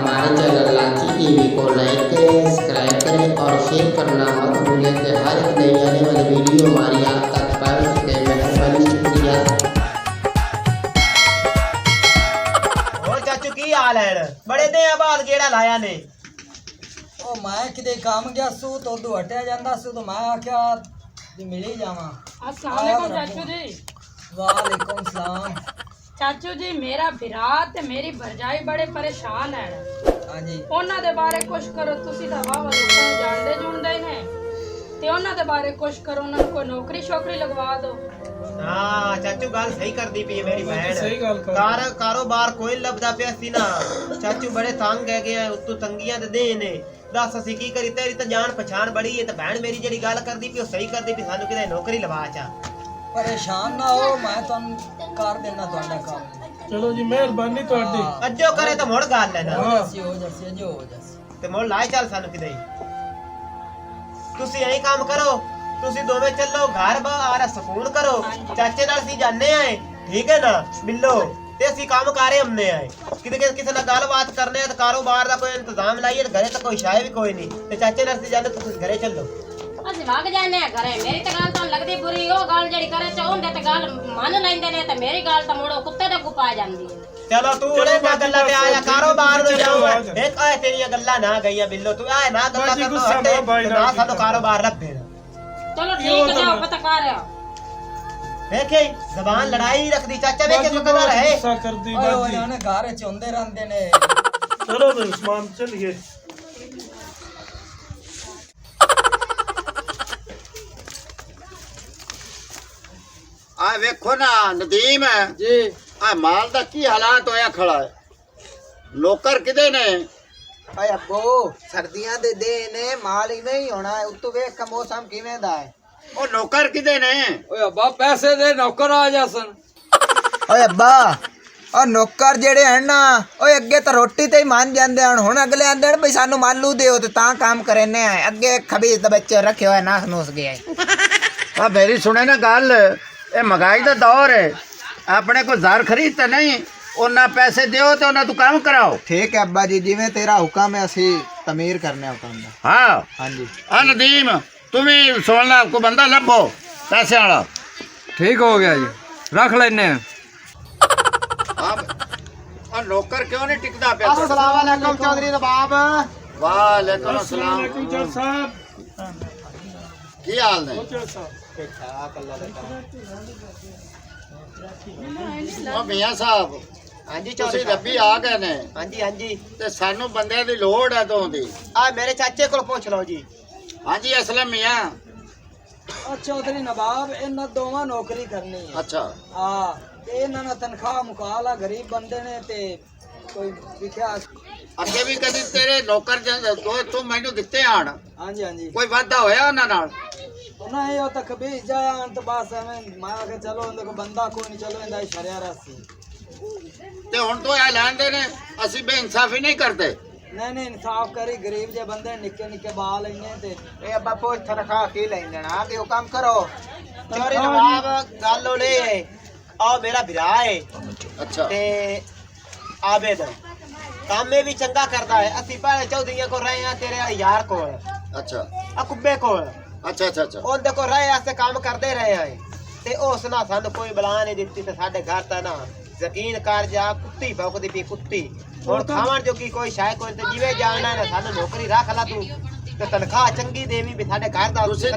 हमारे चैनल लाची टीवी को लाइक करें, सब्सक्राइब करें और शेयर करना मत भूलें कि हर एक नई आने वाली वीडियो हमारी आप तक पहुंच सके। मेहरबानी, शुक्रिया। और चाचू की हाल है? बड़े दिन बाद गेड़ा लाया ने। ਉਹ ਮੈਂ ਕਿਤੇ ਕੰਮ ਗਿਆ ਸੂ ਤੋਂ ਉਦੋਂ ਹਟਿਆ ਜਾਂਦਾ ਸੀ ਤਾਂ ਮੈਂ ਆਖਿਆ ਵੀ ਮਿਲ ਹੀ ਜਾਵਾਂ। अस्सलाम वालेकुम चाचू जी। ਵਾਲੇਕੁਮ ਸਲਾਮ। चाचू जी मेरा भरा ते मेरी भरजाई बड़े परेशान है। ਹਾਂਜੀ ਉਹਨਾਂ ਦੇ ਬਾਰੇ ਕੁਛ ਕਰੋ, ਤੁਸੀਂ ਤਾਂ ਵਾਹ ਲੋਕਾਂ ਨੂੰ ਜਾਣਦੇ ਜੁਣਦੇ ਨੇ ਤੇ ਉਹਨਾਂ ਦੇ ਬਾਰੇ ਕੁਛ ਕਰੋ, ਉਹਨਾਂ ਨੂੰ ਕੋਈ ਨੌਕਰੀ ਸ਼ੌਕਰੀ ਲਗਵਾ ਦਿਓ। हाँ चाचू गल सही कर दी पी है मेरी बहन। कारोबार कोई लभदा पिया सी ना। चाचू बड़े तंग है गए उत्तों तंगियां दे दे ने। दस असी की करी, तेरी तो जान पहचान बड़ी है ते बहन मेरी जेड़ी गल करदी पी ओ सही करदी पी, सानू किते नौकरी लवा चा। ਪਰੇਸ਼ਾਨ ਨਾ ਹੋ, ਮੈਂ ਤੁਹਾਨੂੰ ਕਰ ਦੇਣਾ ਤੁਹਾਡਾ ਕੰਮ। ਚਲੋ ਜੀ, ਮਿਹਰਬਾਨੀ ਤੁਹਾਡੀ। अज्जो करे तो मुड़ गल है ना। ਹੋ ਜਾਸੀ ਜੋ ਹੋ ਜਾਸੀ। ते मुड़ लाए चल सानू किते। तुसी यही काम करो, तुसी दोवें चलो घर बाहर सुकून करो। चाचे नाल सी जाने आए, ठीक है ना, मिलो ते असी काम कारे हमने आए। किते किसे नाल गलबात करने ते कारोबार दा कोई इंतजाम लाइए। घरे तो कोई शाय भी कोई नहीं ते चाचे नाल सी जाने, तुसी घरे चलो। ਅਸੀਂ ਵਗ ਜਾਂਦੇ ਆ ਘਰੇ। ਮੇਰੀ ਤਾਂ ਗੱਲ ਤਾਂ ਲੱਗਦੀ ਬੁਰੀ, ਉਹ ਗੱਲ ਜਿਹੜੀ ਕਰੇ ਚਾਹੁੰਦੇ ਤੇ ਗੱਲ ਮੰਨ ਲੈਂਦੇ ਨੇ ਤੇ ਮੇਰੀ ਗੱਲ ਤਾਂ ਮੁੜੋ ਕੁੱਤੇ ਦੇ ਗੁਪਾ ਜਾਂਦੀ ਹੈ। चलो तू ओले ना गल्ला ते आया कारोबार नु जाओ। एक आए तेरी गल्ला ना गईया बिल्लो, तू आए ना गल्ला कर तो हटे ना साडो कारोबार लभे ना। ਚਲੋ ਠੀਕ ਹੈ, ਜਾਓ ਪਤਾ ਕਰ ਆ। देखे जबान लड़ाई रख दी चाचा, देखे तो कदा रहे। ਗੁੱਸਾ ਕਰਦੀ ਓਏ ਬਾਜੀ। ਉਹਨਾਂ ਘਰ ਚ ਹੁੰਦੇ ਰਹਿੰਦੇ ਨੇ। ਚਲੋ ਫਿਰ ਉਸਮਾਨ ਚਲੀਏ। ਆ ਵੇਖੋ ਨਾ ਨਦੀਮ ਜੀ ਆ ਮਾਲ ਦਾ ਕੀ ਹਾਲਾਤ ਹੋਇਆ ਖੜਾ ਹੈ। ਨੌਕਰ ਕਿਦੇ ਨੇ? ਓਏ ਅੱਬੋ, ਸਰਦੀਆਂ ਦੇ ਦਿਨ ਨੇ, ਮਾਲ ਇਵੇਂ ਹੀ ਹੋਣਾ ਹੈ। ਉੱਤੋਂ ਵੇਖ ਕੇ ਮੌਸਮ ਕਿਵੇਂ ਦਾ ਹੈ। ਉਹ ਨੌਕਰ ਕਿਦੇ ਨੇ? ਓਏ ਅੱਬਾ ਪੈਸੇ ਦੇ ਨੌਕਰ ਆ ਜਾਸਨ। ਓਏ ਅੱਬਾ, ਉਹ ਨੌਕਰ ਜਿਹੜੇ ਹਨ ਨਾ, ਓਏ ਅੱਗੇ ਤਾਂ ਰੋਟੀ ਤੇ ਹੀ ਮੰਨ ਜਾਂਦੇ ਹਨ। ਹੁਣ ਅਗਲੇ ਆਂਦੇ ਨੇ ਬਈ ਸਾਨੂੰ ਮਾਲੂ ਦਿਓ ਤੇ ਤਾਂ ਕੰਮ ਕਰਨੇ ਆ। ਅੱਗੇ ਖਬੀਜ਼ ਦੇ ਬੱਚੇ ਰੱਖੇ ਹੋਏ ਨਾਸ ਨੂਸ ਗਏ। ਆ ਮੇਰੀ ਸੁਣੇ ਨਾ ਗੱਲ, ਇਹ ਮਹਿੰਗਾਈ ਦਾ ਦੌਰ ਹੈ। ਆਪਣੇ ਕੋ ਜ਼ਰ ਖਰੀਦ ਤਾਂ ਨਹੀਂ, ਉਹਨਾਂ ਪੈਸੇ ਦਿਓ ਤੇ ਉਹਨਾਂ ਤੋਂ ਕੰਮ ਕਰਾਓ। ਠੀਕ ਹੈ ਅੱਬਾ ਜੀ, ਜਿਵੇਂ ਤੇਰਾ ਹੁਕਮ ਹੈ ਅਸੀਂ ਤਮੀਰ ਕਰਨੇ ਆ ਕੰਮ ਦਾ। ਹਾਂ ਹਾਂਜੀ ਆ ਨਦੀਮ, ਤੂੰ ਵੀ ਸੁਣ ਲਾ, ਕੋ ਬੰਦਾ ਲੱਭੋ ਪੈਸੇ ਵਾਲਾ। ਠੀਕ ਹੋ ਗਿਆ ਜੀ, ਰੱਖ ਲੈਨੇ ਆ। ਆ ਨੌਕਰ ਕਿਉਂ ਨਹੀਂ ਟਿਕਦਾ ਪਿਆ? अस्सलाम वालेकुम चौधरी नवाब। ਵਾਲੇਕੁਮ ਅਸਲਾਮ ਅਸਲਾਮ। ਜੱਜ ਸਾਹਿਬ। ਕੀ ਹਾਲ ਨੇ? ਜੱਜ ਸਾਹਿਬ। ਉਹ ਮੀਆਂ ਸਾਹਿਬ, हां जी ਤੁਸੀਂ चौधरी। ਰੱਬੀ ਆ ਗਏ ਨੇ हां जी हां जी। ਤੇ ਸਾਨੂੰ ਬੰਦਿਆਂ ਦੀ ਲੋੜ ਹੈ ਤੋਂ ਦੀ। आ मेरे चाचे को पूछ लो जी। ਹਾਂਜੀ ਅਸਲਮ ਮੀਆਂ। ਉਹ ਚੌਧਰੀ ਨਵਾਬ, ਇਹਨਾਂ ਦੋਵਾਂ ਨੌਕਰੀ ਕਰਨੀ ਹੈ। ਅੱਛਾ ਹਾਂ ਤੇ ਇਹਨਾਂ ਨਾਲ ਤਨਖਾਹ ਮੁਕਾਲਾ, ਗਰੀਬ ਬੰਦੇ ਨੇ ਤੇ ਕੋਈ ਵਿਖਿਆ। ਅੱਗੇ ਵੀ ਕਦੀ ਤੇਰੇ ਨੌਕਰ ਦੋ ਤੂੰ ਮੈਨੂੰ ਦਿੱਤੇ ਆਣ, ਹਾਂਜੀ ਹਾਂਜੀ। ਕੋਈ ਵਾਅਦਾ ਹੋਇਆ ਉਹਨਾਂ ਨਾਲ? ਉਹਨਾਂ ਇਹ ਤੱਕ ਵੀ ਜਾਇਆ ਤਾਂ ਬਸ ਐਵੇਂ ਮੈਂ ਆਖਿਆ ਚਲੋ ਇਹਦੇ ਕੋ ਬੰਦਾ ਕੋਈ ਨਹੀਂ, ਚਲੋ ਇਹਦਾ ਸ਼ਰਿਆ ਰਾਸੀ। ਤੇ ਹੁਣ ਤੋਂ ਇਹ ਲੈਂਦੇ ਨੇ, ਅਸੀਂ ਬੇਇਨਸਾਫੀ ਨਹੀਂ ਕਰਦੇ। ਨਹੀਂ ਨਹੀਂ, ਇਨਸਾਫ ਕਰੀ, ਗਰੀਬ ਜੇ ਬੰਦੇ ਨਿੱਕੇ ਨਿੱਕੇ ਬਾਲ ਇੰਨੇ ਤੇ। ਇਹ ਅੱਬਾ ਪੋਚ ਤਨਖਾਹ ਕੀ ਲੈਣ ਆ ਕਿ ਉਹ ਕੰਮ ਕਰੋ। चौधरी नवाब गल ओले है, आ मेरा भरा है ਅੱਛਾ ते आबेद काम में भी चंगा करता है। ਅਸੀਂ पहले चौधरी को रहे हैं तेरे यार को, ਅੱਛਾ आ कुब्बे को, ਅੱਛਾ ਅੱਛਾ ਅੱਛਾ। ਉਹਦੇ ਕੋ ਰਹੇ ਆਸੇ ਕੰਮ ਕਰਦੇ ਰਹੇ ਆ ਤੇ ਉਸ ਨਾਲ ਸਾਨੂੰ ਕੋਈ ਬਲਾ ਨਹੀਂ ਦਿੱਤੀ ਤੇ ਸਾਡੇ ਘਰ ਤਾਂ ਨਾ ਯਕੀਨ ਕਰ ਜਾ ਕੁੱਤੀ ਭੌਂਕਦੀ ਪਈ ਕੁੱਤੀ। ਹੁਣ ਖਾਵਣ ਜੋਗੀ ਕੋਈ ਸ਼ਾਇ ਕੋਈ ਤੇ ਜਿਵੇਂ ਜਾਣਨਾ ਨਾ ਸਾਨੂੰ ਨੌਕਰੀ ਰੱਖ ਲਾ ਤੂੰ ਤੇ ਤਨਖਾਹ ਚੰਗੀ ਦੇਵੀਂ ਵੀ ਸਾਡੇ ਘਰ ਦਾ ਤੁਸੀਂ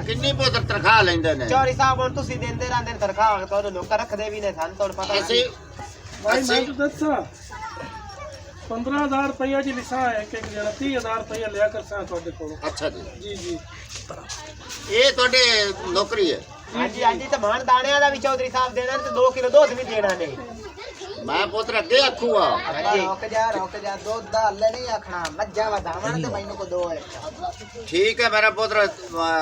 ਕਿੰਨੀ ਪੁੱਤਰ ਤਨਖਾਹ ਲੈਂਦੇ ਨੇ? ਚੌਰੀ ਸਾਹਿਬ ਹੁਣ ਤੁਸੀਂ ਦਿੰਦੇ ਰਹਿੰਦੇ ਨੇ ਤਨਖਾਹ, ਤੁਹਾਨੂੰ ਨੌਕਰ ਰੱਖਦੇ ਵੀ ਨੇ, ਸਾਨੂੰ ਤੁਹਾਨੂੰ ਪਤਾ ਅਸੀਂ ਭਾਈ ਮੈਂ ਅਸੀਂ ਤਾਂ ਦੱਸਾਂ 15,000 ਰੁਪਇਆ ਜੀ ਲਿਖਾ ਹੈ ਕਿ ਜਿਹੜਾ 30,000 ਰੁਪਇਆ ਲਿਆ ਕਰ ਸਾਂ ਤੁਹਾਡੇ ਕੋਲੋਂ। ਅੱਛਾ ਜੀ, ਜੀ ਜੀ। ਇਹ ਤੁਹਾਡੇ ਨੌਕਰੀ ਹੈ? ਹਾਂਜੀ ਹਾਂਜੀ। ਤੇ ਮਾਨ ਦਾਣਿਆਂ ਦਾ ਵੀ ਚੌਧਰੀ ਸਾਹਿਬ ਦੇਣਾ ਤੇ 2 ਕਿਲੋ ਦੁੱਧ ਵੀ ਦੇਣਾ ਨੇ। ਮੈਂ ਪੁੱਤਰ ਅੱਗੇ ਆਖੂਗਾ। ਰੁਕ ਜਾ, ਦੁੱਧ ਦਾ ਹੱਲੇ ਨਹੀਂ ਆਖਣਾ। ਮੱਝਾਂ ਵਧਾਵਣ ਤੇ ਮੈਨੂੰ ਕੋ ਦੋ ਹੈ। ਠੀਕ ਹੈ ਮੇਰਾ ਪੁੱਤਰ,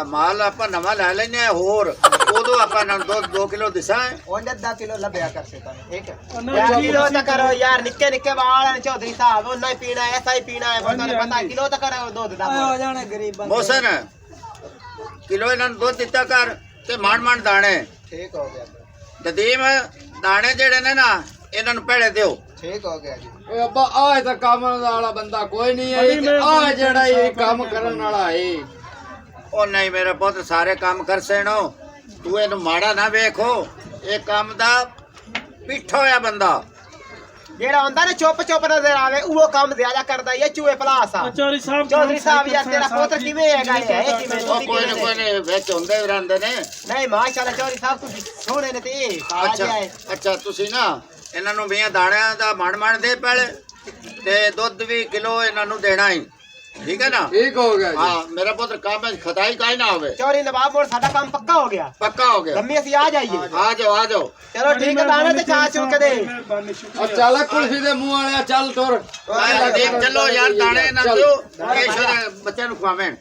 ਮਾਲ ਆਪਾਂ ਨਵਾਂ ਲੈ ਲੈਨੇ ਆ ਹੋਰ, ਉਦੋਂ ਆਪਾਂ ਨੂੰ 2 ਕਿਲੋ ਦਿਸਾਂ। ਉਹਨੇ ਅੱਧਾ ਕਿਲੋ ਲੱਭਿਆ ਕਰਸੇ ਤੁਹਾਨੂੰ, ਠੀਕ ਹੈ। यार किलो तक करो यार, निक्के निक्के वाल हैं चौधरी साहब, वो नहीं पीना है, ऐसा ही पीना है, बताने पता किलो तक करो दूध दा। ਆਏ ਹੋ ਜਾਣੇ ਗਰੀਬ ਬੰਦੇ। ਮੋਸਨ ਕਿਲੋ ਇਹਨਾਂ ਨੂੰ ਦੁੱਧ ਦਿੱਤਾ ਕਰ ਤੇ ਮਾਣ ਦਾਣੇ। ਠੀਕ ਹੋ ਗਿਆ, ਨਦੀਮ, ਦਾਣੇ ਜਿਹੜੇ ਨੇ ਨਾ ਇਹਨਾਂ ਨੂੰ ਪਹਿਲੇ ਦਿਓ। ਠੀਕ ਹੋ ਗਿਆ ਜੀ। ਓਏ ਅੱਬਾ ਆਹ ਤਾਂ ਕੰਮ ਵਾਲਾ ਬੰਦਾ ਕੋਈ ਨਹੀਂ ਹੈ ਆ ਜਿਹੜਾ ਇਹ ਕੰਮ ਕਰਨ ਵਾਲਾ ਹੈ ਉਹ ਨਹੀਂ ਮੇਰੇ ਪੁੱਤ ਸਾਰੇ ਕੰਮ ਕਰ ਸੈਣੋ ਤੂੰ ਇਹਨੂੰ ਮਾੜਾ ਨਾ ਵੇਖੋ ਇਹ ਕੰਮ ਦਾ ਪਿੱਠਾ ਹੋਇਆ ਬੰਦਾ ਜਿਹੜਾ ਹੁੰਦਾ ਨਾ ਚੁੱਪ ਚੁੱਪ ਨਜ਼ਰ ਆਵੇ ਉਹ ਕੰਮ ਜ਼ਿਆਦਾ ਕਰਦਾ ਹੀ ਹੈ ਚੂਹੇ ਪਲਾਸ ਆ ਚੌਧਰੀ ਸਾਹਿਬ ਯਾਰ ਤੇਰਾ ਪੁੱਤਰ ਕਿਵੇਂ ਹੈਗਾ ਇਹ ਕਿਵੇਂ ਤੁਸੀਂ ਕੋਈ ਨਾ ਕੋਈ ਨਾ ਵਿੱਚ ਹੁੰਦੇ ਵੀ ਰਹਿੰਦੇ ਨੇ ਨਹੀਂ ਮਾਸ਼ਾਅੱਲਾ ਚੌਧਰੀ ਸਾਹਿਬ ਤੁਸੀਂ ਸੋਹਣੇ ਨੇ ਤੇ ਇਹ ਆ ਅੱਛਾ ਜਾਏ ਅੱਛਾ ਤੁਸੀਂ ਨਾ ਇਹਨਾਂ ਨੂੰ 20 ਦਾਣਿਆਂ ਦਾ ਮਣ ਦੇ ਪਹਿਲੇ ਤੇ ਦੁੱਧ ਵੀ ਕਿਲੋ ਇਹਨਾਂ ਨੂੰ ਦੇਣਾ ਹੀ ਠੀਕ ਹੈ ਨਾ ਠੀਕ ਹੋ ਗਿਆ ਹਾਂ ਮੇਰਾ ਪੁੱਤਰ ਕੰਮ ਵਿੱਚ ਖਤਾਈ ਕਾਈ ਨਾ ਹੋਵੇ ਚੌਧਰੀ ਨਵਾਬ ਹੁਣ ਸਾਡਾ ਕੰਮ ਪੱਕਾ ਹੋ ਗਿਆ ਲੰਮੀ ਅਸੀਂ ਆ ਜਾਈਏ ਆ ਜਾਓ ਚਲੋ ਠੀਕ ਹੈ ਦਾਣੇ ਤੇ ਚਾਹ ਚੁੱਕ ਦੇ ਚੱਲ ਕੁਲਫੀ ਦੇ ਮੂੰਹ ਵਾਲਿਆ ਚੱਲ ਤੁਰ ਦੇਖ ਚੱਲੋ ਯਾਰ ਦਾਣੇ ਨਾ ਦਿਓ ਇਹ ਬੱਚਿਆਂ ਨੂੰ ਖਵਾਵੇਂ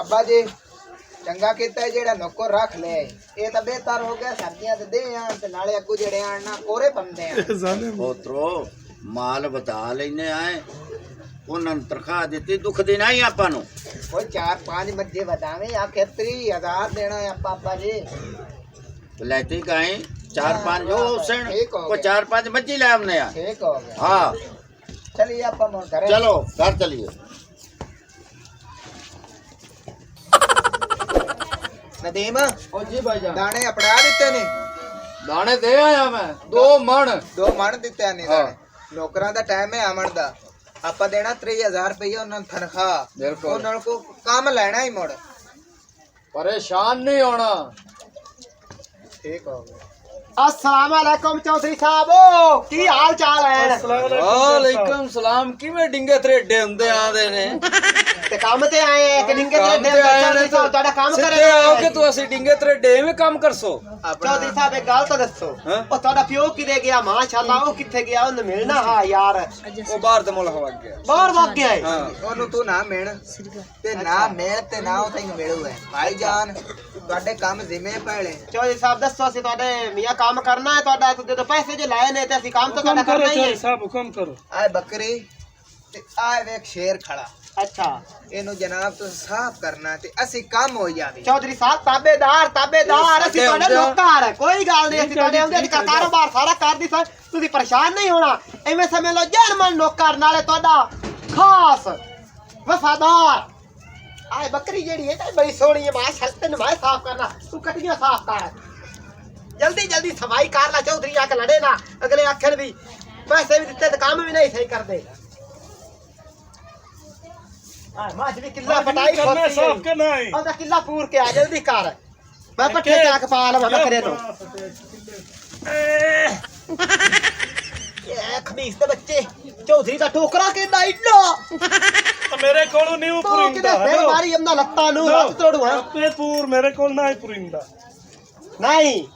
ਅੱਬਾ ਜੀ ਚੰਗਾ ਕੀਤਾ ਜਿਹੜਾ ਨੌਕਰ ਰੱਖ ਲਿਆ ਇਹ ਤਾਂ ਬਿਹਤਰ ਹੋ ਗਿਆ ਸਰਦੀਆਂ ਤੇ ਦੇ ਆਣ ਤੇ ਨਾਲੇ ਅੱਗੂ ਜਿਹੜੇ ਆਣ ਨਾ ਕੋਰੇ ਪੰਦੇ ਆ ਪੋਤਰੋ ਮਾਲ ਵਧਾ ਲੈਨੇ ਆਏ ਉਹਨਾਂ ਨੂੰ ਤਨਖਾਹ ਦਿੱਤੀ ਦੁੱਖ ਦੇਣਾ ਹੀ ਆਪਾਂ ਨੂੰ ਕੋਈ 4-5 ਮੱਝੇ ਵਧਾਵੇਂ ਆਖਿਰ 30,000 ਦੇਣਾ ਹੈ ਪਾਪਾ ਜੀ ਲੈਤੀ ਗਾਏ 4-5 ਜੋ ਸਣ ਠੀਕ ਹੋ ਕੋਈ ਗਿਆ। 4-5 ਮੱਝੀ ਲੈ ਆਉਨੇ ਆ ਠੀਕ ਹੋ ਗਿਆ ਹਾਂ ਚਲਿਏ ਆਪਾਂ ਹੁਣ ਘਰੇ ਚਲੋ ਘਰ ਚਲੀਏ ਨਦੀਮ ਓ ਜੀ ਭਾਈਜਾਨ ਦਾਣੇ ਅਪੜਾ ਦਿੱਤੇ ਨੇ ਦਾਣੇ ਦੇ ਆਇਆ ਮੈਂ 2 ਮਣ 2 ਮਣ ਦਿੱਤੇ ਨੇ ਦਾਣੇ ਨੌਕਰਾਂ ਦਾ ਟਾਈਮ ਹੈ ਆਮਣ ਦਾ ਆਪਾਂ ਦੇਣਾ 30,000 ਰੁਪਏ ਉਹਨਾਂ ਨੂੰ ਤਨਖਾਹ ਬਿਲਕੁਲ। ਉਹਨਾਂ ਕੋ ਕੰਮ ਲੈਣਾ ਹੀ ਮੁੜ ਪਰੇਸ਼ਾਨ ਨਹੀਂ ਹੋਣਾ ਠੀਕ ਹੋ ਗਿਆ अस्सलाम वालेकुम चौधरी साहब ओ की हाल चाल है ਵਾਲੇਕਮ ਸਲਾਮ ਕਿਵੇਂ ਡਿੰਗੇ ਤਰੇਡੇ ਹੁੰਦੇ ਆਦੇ ਨੇ ते काम ते आए हैं कि डिंगे ਕੰਮ ते ਤੇ ਆਏ ਨੇ चौधरी साहब ਤੁਹਾਡਾ ਕੰਮ ਸਿੱਧੇ करे ਆਓ ਕਿ ਤੂੰ ਅਸੀਂ ਡਿੰਗੇ ਤਰੇਡੇ ਐਵੇਂ ਕੰਮ ਕਰਸੋ चौधरी साहब एक गल तो दसो हाँ? ओ ਤੁਹਾਡਾ ਪਿਓ ਕਿਦੇ ਗਿਆ ਮਾਸ਼ਾਅੱਲਾ ਉਹ ਕਿੱਥੇ ਗਿਆ ਉਹਨੂੰ ਮਿਲਣਾ ਹਾਂ ਯਾਰ ਉਹ ਬਾਹਰ ਦੇ ਮੁਲਕ ਵਗ ਗਿਆ ਬਾਹਰ ਵਗ ਗਿਆ ਹੈ ਹਾਂ ਉਹਨੂੰ ਤੂੰ ਨਾ ਮਿਲ ਤੇ ਨਾ ਮਿਲ ਤੇ ਨਾ ਉਹ ਤੈਨੂੰ ਮਿਲੂ ਹੈ ਭਾਈ ਜਾਨ ਤੁਹਾਡੇ ਕੰਮ ਜ਼ਿੰਮੇ ਪੈਲੇ ਚੌਧਰੀ ਸਾਹਿਬ ਦੱਸੋ ਅਸੀਂ ਤੁਹਾਡੇ ਮੀਆਂ ਕੰਮ ਕਰਨਾ ਹੈ ਤੁਹਾਡਾ ਜਦੋਂ ਪੈਸੇ ਜੇ ਲਾਏ ਨੇ ਤੇ ਅਸੀਂ ਕੰਮ ਤਾਂ ਤੁਹਾਡਾ ਹੁਕਮ ਕਰੋ ਕਰਨਾ ਹੀ ਚੌਧਰੀ ਹੈ ਸਾਹਿਬ ਹੁਕਮ ਕਰੋ ਆਏ ਬੱਕਰੀ ਤੇ ਆਏ ਵੇਖ ਸ਼ੇਰ ਖੜਾ ਅੱਛਾ ਇਹਨੂੰ ਜਨਾਬ ਤੁਸੀਂ ਸਾਫ਼ ਕਰਨਾ ਤੇ ਅਸੀਂ ਕੰਮ ਹੋ ਜਾਵੇ ਚੌਧਰੀ ਸਾਹਿਬ ਤਾਬੇਦਾਰ ਅਸੀਂ ਤੁਹਾਡੇ ਲੋਕਾਰ ਕੋਈ ਗੱਲ ਨਹੀਂ ਅਸੀਂ ਤੁਹਾਡੇ ਆਉਂਦੇ ਅਸੀਂ ਕਾਰੋਬਾਰ ਸਾਰਾ ਕਰਦੀ ਸਾਂ ਤੁਸੀਂ ਪਰੇਸ਼ਾਨ ਨਹੀਂ ਹੋਣਾ ਐਵੇਂ ਸਮਝ ਲਓ ਜਰਮਨ ਨੌਕਰ ਨਾਲੇ ਤੁਹਾਡਾ ਖਾਸ ਵਫਾਦਾਰ ਆਏ ਬੱਕਰੀ ਜਿਹੜੀ ਹੈ ਤਾਂ ਬੜੀ ਸੋਹਣੀ ਹੈ ਮਾਸ਼ਾਅੱਲਾ ਤੈਨੂੰ ਮੈਂ ਸਾਫ਼ ਕਰਨਾ ਤੂੰ ਕਟੀਆਂ ਸਾਫ਼ ਕਰ ਜਲਦੀ ਜਲਦੀ ਸਫਾਈ ਕਰ ਲੈ ਚੌਧਰੀ ਆ ਕੇ ਲੜੇ ਨਾ ਅਗਲੇ ਆਖਣ ਵੀ ਪੈਸੇ ਵੀ ਦਿੱਤੇ ਤੇ ਕੰਮ ਵੀ ਨਹੀਂ ਸਹੀ ਕਰਦੇ ਆ ਮਾਜ ਵੀ ਕਿੱਲਾ ਪਟਾਈ ਕਰਨਾ ਸਾਫ ਕੇ ਨਾ ਹੈ ਉਹਦਾ ਕਿੱਲਾ ਪੂਰ ਕੇ ਆ ਜਲਦੀ ਕਰ ਮੈਂ ਪੱਠੇ ਚੱਕ ਪਾ ਲਵਾਂ ਬੱਕਰੇ ਨੂੰ ਇਹ ਖਮੀਸ ਦੇ ਬੱਚੇ ਚੌਧਰੀ ਦਾ ਟੋਕਰਾ ਕਿੰਨਾ ਇੰਨਾ ਮੇਰੇ ਕੋਲੋਂ ਨਹੀਂ ਤੂੰ ਪੁਰਿੰਦਾ ਕਿਤੇ ਫੇਰ ਮਾਰੀ ਅੰਨਾ ਲੱਤਾਂ ਨੂੰ ਹੱਥ ਤੋੜੂ ਹਾਂ ਤੇ ਪੂਰ ਮੇਰੇ ਕੋਲ ਨਾ ਹੀ ਪੁਰਿੰਦਾ ਨਹੀਂ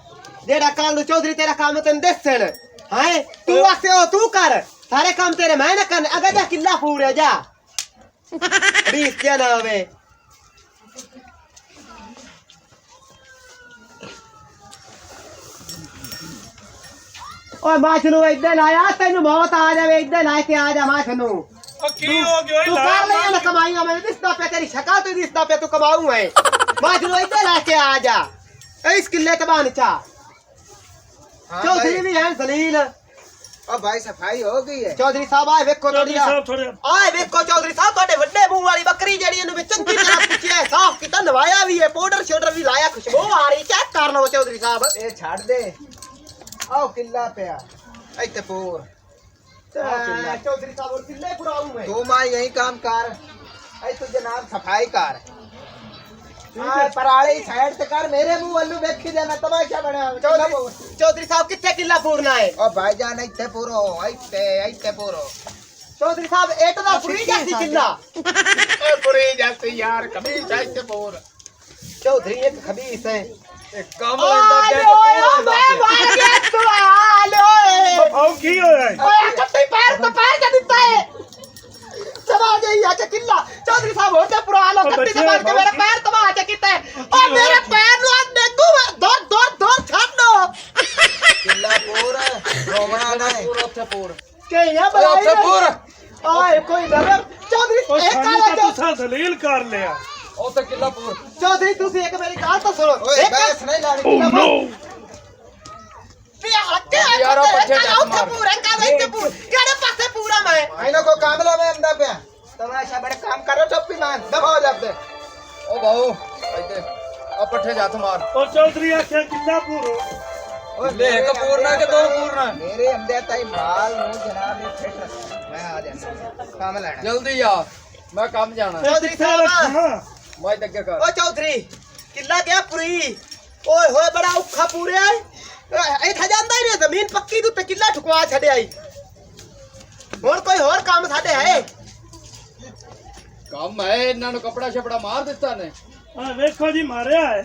ਜਿਹੜਾ ਕੱਲ ਨੂੰ ਚੌਧਰੀ ਤੇਰਾ ਕੰਮ ਤੈਨੂੰ ਦੱਸਣ ਹੈ ਤੂੰ ਆਖੇ ਹੋ ਤੂੰ ਕਰ ਸਾਰੇ ਕੰਮ ਤੇਰੇ ਮੈਂ ਨਾ ਕਰਨੇ ਅਗਰ ਜਾ ਕਿੱਲਾ ਪੂਰਿਆ ਜਾ बीस क्या नाम है और माछनू इधर लाया तेन मौत आ जाए इधर ला के आ जा माछनू ਕੀ ਹੋ ਗਿਆ तू कर ले ना कमाईया मैं दिसता पे तेरी शक्ल तो दिसता पे तू कमाऊ है माछनू इधर ला के आ जा इस किले के बान चा चौधरी भी है जलील ओ भाई सफाई हो गई है चौधरी साहब आए वेखो ਚੌਧਰੀ थोड़ी ਸਾਹਿਬ ਥੋੜੇ ਆਏ ਵੇਖੋ ਚੌਧਰੀ ਸਾਹਿਬ ਤੁਹਾਡੇ ਵੱਡੇ ਮੂੰਹ ਵਾਲੀ ਬੱਕਰੀ ਜਿਹੜੀ ਇਹਨੂੰ ਵੀ ਚੰਗੀ ਤਰ੍ਹਾਂ ਪੁੱਛਿਆ ਸਾਫ਼ ਕੀਤਾ ਨਵਾਇਆ ਵੀ ਹੈ ਪਾਊਡਰ ਸ਼ੋਡਰ ਵੀ ਲਾਇਆ ਖੁਸ਼ਬੂ ਆ ਰਹੀ ਚੈੱਕ ਕਰ ਲਓ ਚੌਧਰੀ ਸਾਹਿਬ ਇਹ ਛੱਡ ਦੇ ਆਓ ਕਿੱਲਾ ਪਿਆ ਇੱਥੇ ਪੂਰ ਚੌਧਰੀ ਸਾਹਿਬ ਉਹ ਕਿੱਲੇ ਪੁਰਾਉਂ ਹੈ तू मां यही काम कर ऐ तू जनाब सफाई कर आ पराले साइड ते कर मेरे मुंह वल्लू देखी जाना तमाशा बना ਚੌਧਰੀ ਸਾਹਿਬ ਕਿੱਥੇ ਕਿੱਲਾ ਪੂਰਨਾ ਹੈ ओ भाईजान ਇੱਥੇ ਪੂਰੋ ਇੱਥੇ ਪੂਰੋ ਚੌਧਰੀ ਸਾਹਿਬ ਇੱਟ ਦਾ ਪੁਰੀ ਜਾਂਦੀ ਕਿੱਲਾ ਓ ਪੁਰੀ ਜਾਂਦੀ ਯਾਰ ਕभी ਇੱਥੇ ਪੂਰ ਚੌਧਰੀ ਇੱਕ ਖਬੀਸ ਹੈ ਕੰਮ ਓਏ ਮੈਂ ਮਾਰ ਗਿਆ ਸਵਾਲ ਓਏ ਆਉ ਕੀ ਹੋਇਆ ਹੈ? ਓਏ ਕੱਟੀ ਪੈਰ ਤੋਂ ਪੈਰ ਜਾ ਦਿੱਤਾ ਹੈ ਚਲਾ ਗਈ ਆ ਕਿ ਕਿੱਲਾ ਚੌਧਰੀ ਸਾਹਿਬ ਹੋਰ ਤੇ ਪੁਰਾ ਲੋ ਕੱਟੀ ਤੇ ਮਾਰ ਕੇ ਮੇਰੇ ਪੈਰ ਤਬਾਹ ਚ ਕੀਤਾ ਓ ਮੇਰੇ ਪੈਰ ਨੂੰ ਆ ਦੇਖੂ ਦੌੜ ਛੱਡੋ ਕਿੱਲਾ ਪੂਰ ਰੋਵਣਾ ਨਾ ਉੱਥੇ ਪੂਰ ਕਿ ਇਹ ਬਲਾਈ ਉੱਥੇ ਪੂਰ ਓਏ ਕੋਈ ਨਜ਼ਰ ਚੌਧਰੀ ਉਹ ਇਹ ਸਾਨੂੰ ਕਾਲਾ ਤਾਂ ਤੁਸੀਂ ਦਲੀਲ ਕਰ ਲਿਆ ਉੱਥੇ ਕਿੱਲਾ ਪੂਰ ਚੌਧਰੀ ਤੁਸੀਂ ਇੱਕ ਮੇਰੀ ਗੱਲ ਤਾਂ ਸੁਣੋ ਓਏ ਇੱਕ ਬੈਸ ਨਹੀਂ ਲਾਣੀ ਯਾਰੋ ਪੱਠੇ ਜੱਟ ਮਾਰ ਕਿਹੜੇ ਪਾਸੇ ਪੂਰਾ ਮੈਂ ਇਹਨੂੰ ਕੋ ਕੰਮ ਲਾ ਮੈਂ ਅੰਦਾ ਪਿਆ ਤਮਾਸ਼ਾ ਬੜੇ ਕੰਮ ਕਰੋ ਟੋਪੀ ਮਾਨ ਦਫਾ ਹੋ ਜਾਂਦੇ ਉਹ ਬਾਹੂ ਇੱਥੇ ਆ ਪੱਠੇ ਜੱਟ ਮਾਰ ਉਹ ਚੌਧਰੀ ਆਖਿਆ ਕਿੰਨਾ ਪੂਰੋ ਲੈ ਇੱਕ ਪੂਰਨਾ ਕਿ ਦੋ ਪੂਰਨਾ ਮੇਰੇ ਅੰਦੇ ਤਾਈ ਮਾਲ ਨੂੰ ਜਨਾਬ ਇਹ ਫਿੱਟ ਮੈਂ ਆ ਜਾਣਾ ਕੰਮ ਲੈਣਾ ਜਲਦੀ ਆ ਮੈਂ ਕੰਮ ਜਾਣਾ ਚੌਧਰੀ ਸਾਹਿਬ ਮੈਂ ਤੇ ਅੱਗੇ ਕਰ ਓ ਚੌਧਰੀ ਕਿੱਲਾ ਗਿਆ ਪੁਰੀ ਓਏ ਹੋਏ ਬੜਾ ਔਖਾ ਪੂਰਿਆ ਇਹ ਥਾ ਜਾਂਦਾ ਹੀ ਨਹੀਂ ਜ਼ਮੀਨ ਪੱਕੀ ਤੂੰ ਤੇ ਕਿੱਲਾ ਠੁਕਵਾ ਛੱਡਿਆ ਈ ਹੁਣ ਕੋਈ ਹੋਰ ਕੰਮ ਸਾਡੇ ਹੈ ਕੰਮ ਹੈ ਇਹਨਾਂ ਨੂੰ ਕਪੜਾ ਛਪੜਾ ਮਾਰ ਦਿੱਤਾ ਨੇ ਆ ਵੇਖੋ ਜੀ ਮਾਰਿਆ ਹੈ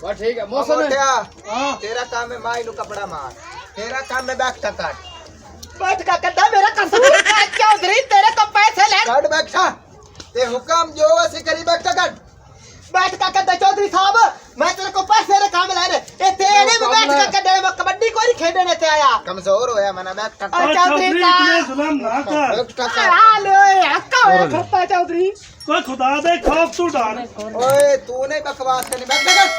ਬਸ ਠੀਕ ਹੈ ਮੌਸਮ ਮੋਟਿਆ ਹਾਂ ਤੇਰਾ ਕੰਮ ਹੈ ਮਾਈ ਨੂੰ ਕਪੜਾ ਮਾਰ ਤੇਰਾ ਕੰਮ ਹੈ ਬੈਠਾ ਕੱਟ बैठ का कड्डा मेरा कसम चौधरी तेरे को पैसे ले ਕੱਢ ਬੈਠਾ ਤੇ ਹੁਕਮ ਜੋ ਅਸੀਂ ਕਰੀ ਬੈਠਾ ਕੱਢ बैठ का कड्डा चौधरी साहब मैं तेरे को पैसे रे काम लेने ए तेरे में बैठ का कड्डा में कबड्डी कोई खेलने ते आया ਕਮਜ਼ੋਰ ਹੋਇਆ ਮਨਾ ਬੈਠਾ और चौधरी इतने साहब जुल्म ना कर ਬੈਠਾ ਕੱਟ हाल हक्का होया खत्ता चौधरी कोई खुदा दे खौफ तू डर ਓਏ ਤੂੰ ਨਹੀਂ ਬਕਵਾਸ ਕਰਨੀ ਬੈਠਾ ਕੱਟ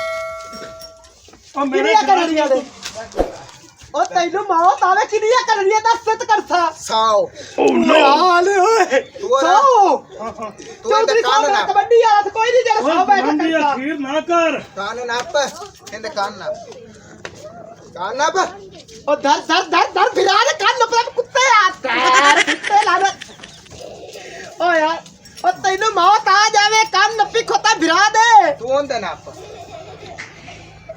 और मेरे किनिया कर लिया दे ओ तैनू मौत आवे किनिया कर लिया दस सत करता 100 हाल ओए तू सो ਤੂੰ ਇਹਦੇ चौधरी ਕੰਨ साहब ਨਾ कबड्डी वाला तो कोई नहीं जेड़ा सौ बैठा मंदी करता अखीर ना कर ਕੰਨ ਨਾਪ ਇਹਦੇ ਕੰਨ ਨਾਪ ओ धर धर धर धर भिरा दे कान मतलब कुत्ते यार कुत्ते लाने ओ यार ओ तैनू मौत आ जावे कान नपी खोता भिरा दे ਤੂੰ ਉਹਦੇ ਨਾਪ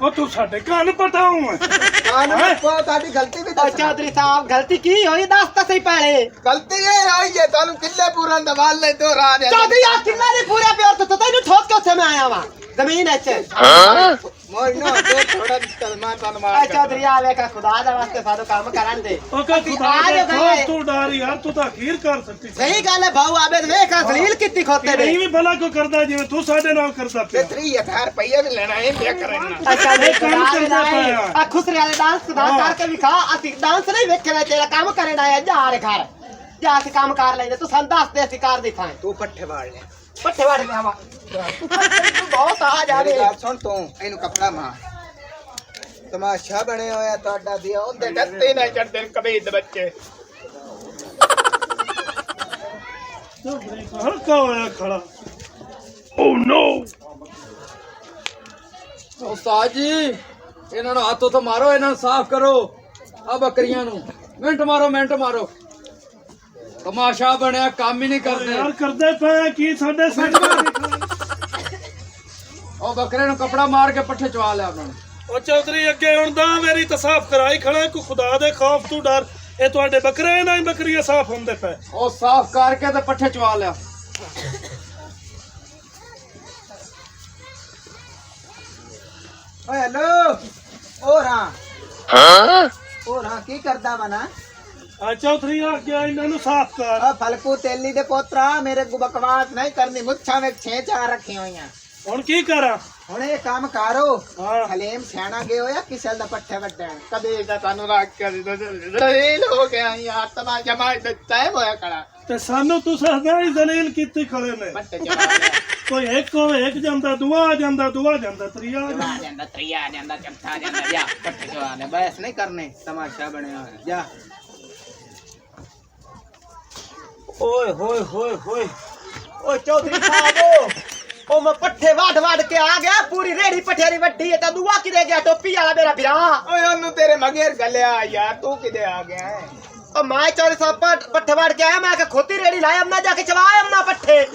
और तू साडे कान पटाऊं मैं ਕੰਨ ਨਾਪ ਤੁਹਾਡੀ ਗਲਤੀ ਵੀ ओ ਦੱਸ चौधरी साहब गलती की होई दस तो सही पहले ਗਲਤੀ ਇਹ ਆਈ ਹੈ ਤੁਹਾਨੂੰ ਕਿੱਲੇ ਪੂਰਾ दबाल ले तो राह दे चौधरी यार कितना नहीं पूरा प्यार तो तैनू ठोक के उसे मैं आया वहां जमीन है मोर नो तो थोड़ा कलमा तलमा ए चौधरी आवे का खुदा दा वास्ते साडो काम करन दे ओ का खुदा आ दे जाओ खौफ गए। तू डर यार तू तो अखीर कर सकती सही गल है भाऊ आवे देख जलील कितनी खोते ने नहीं भी भला को करदा जिवें तू साडे नाल करदा ते पिया 3000 रुपया भी लेना है क्या करना अच्छा ये काम करना पाया। आ खुसरे वाले डांस खुदा हाँ। करके विखा असि डांस नहीं वेखे तेरा काम करना है जा रे घर जा असि काम कर लेंगे तू सन दस दे असि कर दिखाए तू पट्ठे वाड़ ले पट्ठे वाड़ ले आवा तू बहुत आ जावे मेरी बात सुन तू ਇਹਨੂੰ ਕਪੜਾ ਮਾਰ ਤਮਾਸ਼ਾ ਬਣੇ ਹੋਇਆ ਤੁਹਾਡਾ ਦਿਆ ਉਹਦੇ ਡੱਤੇ ਨਾ ਚੜਦੇ ਕਬੀਦ ਬੱਚੇ हल्का होया खड़ा ओ नो ਉਸਤਾਦ ਜੀ ਇਹਨਾਂ ਨੂੰ ਹੱਥ ਤੋਂ ਮਾਰੋ ਇਹਨਾਂ ਨੂੰ ਸਾਫ਼ ਕਰੋ ਆ ਬੱਕਰੀਆਂ ਨੂੰ ਮਿੰਟ ਮਾਰੋ ਤਮਾਸ਼ਾ ਬਣਿਆ ਕੰਮ ਹੀ ਨਹੀਂ ਕਰਦੇ यार करदे पे की साडे सिर ਉਹ ਬੱਕਰੇ ਨੂੰ ਕਪੜਾ ਮਾਰ ਕੇ ਪੱਠੇ ਚਵਾ ਲਿਆ ਉਹਨਾਂ ਨੂੰ ओ चौधरी अगे हुण दा मेरी तो साफ कराई खड़ा को खुदा दे खौफ तू डर ए तुहाडे बकरे ना ही बकरियां साफ होंदे पे ਉਹ ਸਾਫ਼ ਕਰਕੇ ਤੇ ਪੱਠੇ ਚਵਾ ਲਿਆ ਓਏ ਹੈਲੋ ਓ ਰਾਂ ਕੀ ਕਰਦਾ ਮਨਾ आ चौधरी अगे इन्हां नु साफ कर ਆ ਫਲਕੂ ਤੇਲੀ ਦੇ ਪੋਤਰਾ ਮੇਰੇ ਕੋ ਬਕਵਾਸ ਨਹੀਂ ਕਰਨੀ ਮੁੱਛਾਂ ਵਿੱਚ 6 ਰੱਖੀਆਂ ਹੋਈਆਂ हुण की करा ਹੁਣ ਇਹ ਕੰਮ ਕਰੋ हां ਹਲੇਮ ਸਿਆਣਾ ਗਏ ਹੋਇਆ ਕਿਸੇ ਦਾ ਪੱਠੇ ਵੱਢਣ ਕਦੇ ਦਾ ਤੁਹਾਨੂੰ ਰੱਖ ਕੇ ਦਲੀਲ ਹੋ ਗਿਆ ਯਾਰ ਤਮਾ ਜਮਾ ਟਾਈਮ ਹੋਇਆ ਕੜਾ ते सानू तुसां ने ही दलील कीती खड़े ने ਪੱਠੇ ਚਲਾ ਲਿਆ कोई एक होवे एक जांदा दूआ आ जांदा त्रीया आ ਆ ਜਾਂਦਾ ਤਰੀਆ ਆ ਜਾਂਦਾ ਚੌਥਾ ਆ ਜਾਂਦਾ ਜਾ ਪੱਠੇ ਚਲਾ ਲੈ ਬਸ ਨਹੀਂ ਕਰਨੇ ਤਮਾਸ਼ਾ ਬਣਿਆ ਹੋਇਆ ਜਾ ओए होए होए होए ओ चौधरी साहब ओ मैं पट्ठे वाड़ के आ गया पूरी रेड़ी पठेरी वड्डी है ता दुआ किदे गया टोपी वाला मेरा बिरा ਓਏ ਉਹਨੂੰ ਤੇਰੇ ਮਗਰ ਗੱਲਿਆ ਯਾਰ ਤੂੰ ਕਿਦੇ ਆ ਗਿਆ ਹੈ ओ मैं चौधरी साहब पट्ठे वाड़ के आया मैं के खोती रेड़ी लाया अपना जाके चवाए अपना पट्ठे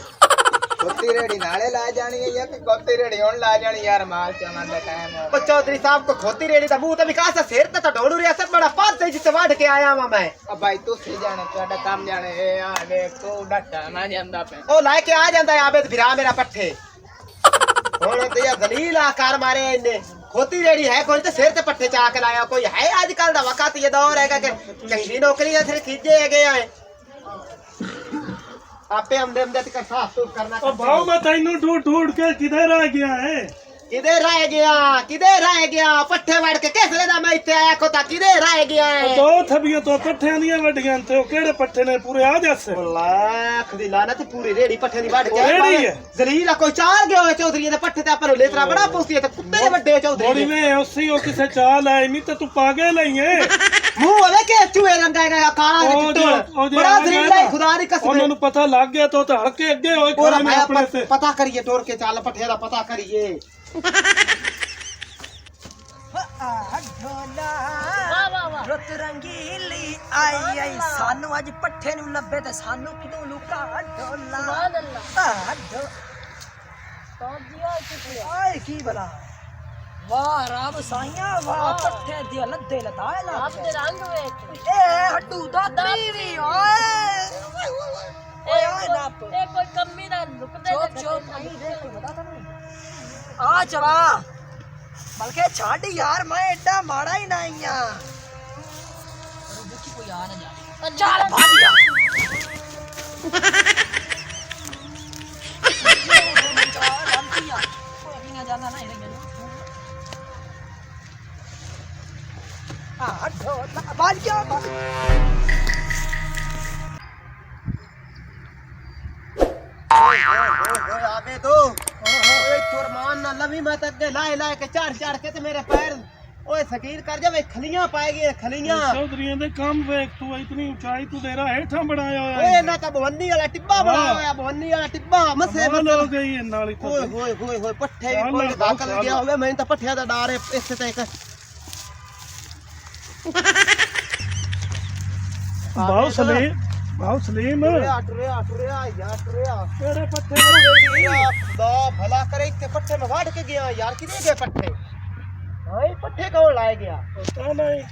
ਕੋਤੀ ਰੇੜੀ ਨਾਲੇ ਲਾ ਜਾਣੀ ਹੈ ਜਾਂ ਕਿ ਕੋਤੀ ਰੇੜੀ ਹੁਣ ਲਾ ਜਾਣੀ ਯਾਰ ਮਾਲ ਚਮਨ ਦਾ ਟਾਈਮ ਹੋ ओ चौधरी साहब को खोती रेड़ी दा मुंह ते विकास सिर ते ढोड़ू रिया सब बड़ा पास से जिसे वाड़ के आया मैं ਆ ਭਾਈ ਤੂੰ ਸੀ ਜਾਣੇ ਤੁਹਾਡਾ ਕੰਮ ਜਾਣੇ ਇਹ ਆ ਦੇਖ ਤੂੰ ਡੱਟਾ ਨਾ ਜਾਂਦਾ ਪੈ ओ लाके आ जांदा है आबे बिरा मेरा पट्ठे ਹੁਣ ਤੇ ਇਹ ਦਲੀਲ ਆਕਾਰ ਮਾਰੇ ਇਹਨੇ ਖੋਤੀ ਰੇੜੀ ਹੈ ਕੋਈ ਤੇ ਸਿਰ ਤੇ ਪੱਠੇ ਚਾ ਕੇ ਲਾਇਆ ਕੋਈ ਹੈ ਅੱਜ ਕੱਲ ਦਾ ਵਕਤ ਇਹ ਦੌਰ ਹੈਗਾ ਕਿ ਚੰਗੀ ਨੌਕਰੀ ਹੈ ਫਿਰ ਖਿੱਜੇ ਹੈਗੇ ਆ ਆਪੇ ਹਮਦੇ ਤੇ ਸਾਫ ਸੂਫ ਕਰਨਾ ओ भाव मैं तैनू ढूंढ के किधर आ गया है ਕਿਦੇ ਰਹਿ ਗਿਆ ਪੱਠੇ ਵੜ ਕੇ ਕਿਸਲੇ ਦਾ ਮੈਂ ਇੱਥੇ ਆਇਆ ਕੋ ਤਾਂ ਕਿਦੇ ਰਹਿ ਗਿਆ ਉਹ ਦੋ ਥਬੀਆਂ ਤੋਂ ਪੱਠਿਆਂ ਦੀਆਂ ਵੱਡੀਆਂ ਤੇ ਉਹ ਕਿਹੜੇ ਪੱਠੇ ਨੇ ਪੂਰੇ ਆ ਜੱਸ ਲੱਖ ਦੀ ਲਾਨਤ ਪੂਰੀ ਰੇੜੀ ਪੱਠੇ ਦੀ ਵੱਢ ਕੇ ਉਹ ਰੇਹੜੀ ਹੈ। ਜ਼ਲੀਲ ਆ ਕੋਈ ਚਾਰ ਗਿਆ ਹੋਇਆ ਚੌਧਰੀ ਦੇ ਪੱਠੇ ਤੇ ਆਪਾਂ ਨੂੰ ਲੇਤਰਾ ਬੜਾ ਪੁੱਛੀ ਤੇ ਕੁੱਤੇ ਦੇ ਵੱਡੇ ਚੌਧਰੀ ਬੋੜੀ ਦੇ। ਵੇ ਉਸੇ ਉਹ ਕਿਸੇ ਚਾਲ ਆਈ ਨਹੀਂ ਤੇ ਤੂੰ ਪਾਗੇ ਲਈਏ ਮੂੰਹ ਹੋਵੇ ਕਿ ਚੂਹੇ ਰੰਗਾ ਕਾਲਾ ਉਹ ਤੇ ਜੇ- ਚਿੱਟਾ ਉਹ ਜੇ ਬੜਾ ਆ ਜ਼ਲੀਲ ਗਿਆ ਹੈ ਨਾ, ਖੁਦਾ ਦੀ ਕਸਮ ਉਹਨਾਂ ਨੂੰ ਪਤਾ ਲੱਗ ਗਿਆ ਤਾਂ ਉਹ ਤਾਂ ਹਲਕੇ ਅੱਗੇ ਹੋਏ ਪੂਰਾ ਖੜੇ ਨੇ ਆਪਣੇ ਤੇ ਪਤਾ ਕਰੀਏ ਟੋਰ ਕੇ ਚੱਲ ਪੱਠੇ ਦਾ ਪਤਾ ਕਰੀਏ ਰੁੱਤ ਰੰਗੀਲੀ ਆਈ ਆਈ ਸਾਨੂੰ ਅੱਜ ਪੱਠੇ ਨੂੰ ਲੱਭੇ ਤੇ ਸਾਨੂੰ ਕਿਦੋਂ ਲੁਕਾ ਢੋਲਾ ਸੁਭਾਨ ਅੱਲਾਹ ਆਏ ਕੀ ਬਲਾ ਵਾਹ ਰੱਬ ਸਾਈਆਂ ਵਾਹ ਪੱਠੇ ਦੀ ਲੱਦੇ ਲਤਾਏ ਲਾ ਆਪ ਦੇ ਰੰਗ ਵੇਖ ਏ ਹੱਡੂ ਦਾਤਰੀ ਵੀ ਓਏ ਓਏ ਨੱਪ ਇਹ ਕੋਈ ਕੰਮੀ ਦਾ ਲੁਕਦੇ ਚੋਪ ਚੋਪ ਨਹੀਂ ਦੇਖ ਕੋਈ ਬਤਾ ਤੈਨੂੰ ਆ ਚਲਾ ਬਲਕਿ ਛੱਡ ਯਾਰ ਮੈਂ ਐਡਾ ਮਾੜਾ ਹੀ ਨਹੀਂ ਆ ਦੇਖੀ ਕੋਈ ਆ ਨਾ ਜਾ ਚੱਲ ਭੱਜ ਜਾ ਆ ਢੋਲਾ ਭੱਜ ਜਾ ਓਏ ਆਵੇ ਤੂੰ ਓਏ ਤੁਰਮਾਨ ਨਾ ਲਵੀ ਮੈਂ ਤਾਂ ਅੱਗੇ ਲਾਏ ਕੇ ਝੜ ਕੇ ਤੇ ਮੇਰੇ ਪੈਰ ਓਏ ਸਕੀਰ ਕਰ ਜਾਵੇ ਖਲੀਆਂ ਪਾਏ ਗਏ ਖਲੀਆਂ ਚੌਧਰੀਆਂ ਦੇ ਕੰਮ ਵੇਖ ਤੂੰ ਇਤਨੀ ਉਚਾਈ ਤੂੰ ਤੇਰਾ ਹੇਠਾਂ ਬਣਾਇਆ ਹੋਇਆ ਓਏ ਨਾ ਤਾਂ ਭਵੰਨੀ ਵਾਲਾ ਟਿੱਬਾ ਬਣਾਇਆ ਹੋਇਆ ਭਵੰਨੀ ਵਾਲਾ ਟਿੱਬਾ ਮਸੇ ਕਮਾਲ ਹੋ ਗਈ ਇਹ ਨਾਲ ਹੀ ਓਏ ਹੋਏ ਹੋਏ ਹੋਏ ਪੱਠੇ ਵੀ ਕੋਈ ਦਾਖਲ ਗਿਆ ਹੋਵੇ ਮੈਨੂੰ ਤਾਂ ਪੱਠਿਆਂ ਦਾ ਡਰ ਹੈ ਇੱਥੇ ਤੇ ਇੱਕ ਬਾਉ ਸਲੀਮ ਟੁਰਿਆ ਯਾਰ ਟੁਰਿਆ ਕਿਹੜੇ ਪੱਠੇ ਖੁਦਾ ਭਲਾ ਕਰੇ ਇੱਥੇ ਪੱਠੇ ਮੈਂ ਵਾੜ ਕੇ ਗਿਆ ਯਾਰ ਕਿਹਦੇ ਗਏ ਪੱਠੇ ਹਾਏ ਪੱਠੇ ਕੌਣ ਲਾਏ ਗਿਆ ਪਤਾ ਨਹੀਂ